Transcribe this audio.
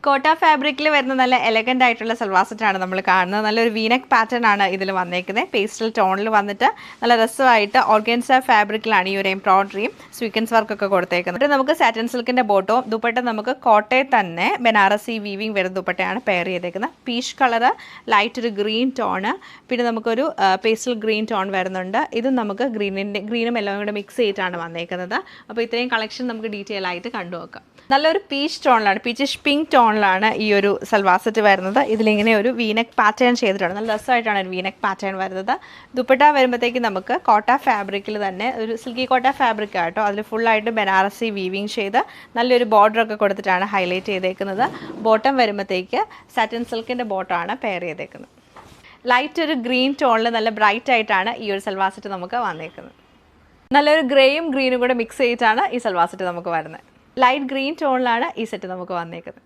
കോട്ട ഫാബ്രിക്കിൽ വരുന്ന നല്ല എലഗൻ്റ് ആയിട്ടുള്ള സൽവാർ സെറ്റാണ് നമ്മൾ കാണുന്നത്. നല്ലൊരു വീനെക്ക് പാറ്റേൺ ആണ് ഇതിൽ വന്നേക്കുന്നത്. പേസ്റ്റൽ ടോണിൽ വന്നിട്ട് നല്ല രസമായിട്ട് ഓർഗൻസ ഫാബ്രിക്കിലാണ് ഈ ഒരു എംബ്രോയിഡറിയും സ്വീക്വൻസ് വർക്കൊക്കെ കൊടുത്തേക്കുന്നത്. നമുക്ക് സാറ്റൻ സിൽക്കിൻ്റെ ബോട്ടോ ദുപ്പട്ട നമുക്ക് കോട്ടയിൽ തന്നെ ബനാറസി വീവിങ് വരുന്ന ദുപ്പട്ടയാണ് പെയർ ചെയ്തേക്കുന്നത്. പീച്ച് കളറ്, ലൈറ്റ് ഒരു ഗ്രീൻ ടോണ്, പിന്നെ നമുക്കൊരു പേസ്റ്റൽ ഗ്രീൻ ടോൺ വരുന്നുണ്ട്. ഇതും നമുക്ക് ഗ്രീനും എല്ലാം കൂടെ മിക്സ് ചെയ്തിട്ടാണ് വന്നേക്കുന്നത്. അപ്പോൾ ഇത്രയും കളക്ഷൻ നമുക്ക് ഡീറ്റെയിൽ ആയിട്ട് കണ്ടു നോക്കാം. നല്ലൊരു പീച്ച് ടോണിലാണ്, പീച്ചിഷ് പിങ്ക് ടോണിലാണ് ഈ ഒരു സൽവാർ സെറ്റ് വരുന്നത്. ഇതിലിങ്ങനെ ഒരു വീനെക്ക് പാറ്റേൺ ചെയ്തിട്ടുണ്ട്. നല്ല രസമായിട്ടാണ് ഒരു വീനെക്ക് പാറ്റേൺ വരുന്നത്. ദുപ്പട്ട വരുമ്പോഴത്തേക്ക് നമുക്ക് കോട്ട ഫാബ്രിക്കിൽ തന്നെ ഒരു സിൽക്കി കോട്ട ഫാബ്രിക് ആട്ടോ, അതിൽ ഫുള്ളായിട്ട് ബനാറസി വീവിങ് ചെയ്ത് നല്ലൊരു ബോർഡറൊക്കെ കൊടുത്തിട്ടാണ് ഹൈലൈറ്റ് ചെയ്തേക്കുന്നത്. ബോട്ടം വരുമ്പോഴത്തേക്ക് സാറ്റിൻ സിൽക്കിൻ്റെ ബോട്ടമാണ് പെയർ ചെയ്തേക്കുന്നത്. ലൈറ്റ് ഒരു ഗ്രീൻ ടോണിൽ നല്ല ബ്രൈറ്റ് ആയിട്ടാണ് ഈ ഒരു സൽവാർ സെറ്റ് നമുക്ക് വന്നേക്കുന്നത്. നല്ലൊരു ഗ്രേയും ഗ്രീനും കൂടെ മിക്സ് ചെയ്തിട്ടാണ് ഈ സൽവാർ സെറ്റ് നമുക്ക് വരുന്നത്. ലൈറ്റ് ഗ്രീൻ ടോണിലാണ് ഈ സെറ്റ് നമുക്ക് വന്നേക്കുന്നത്.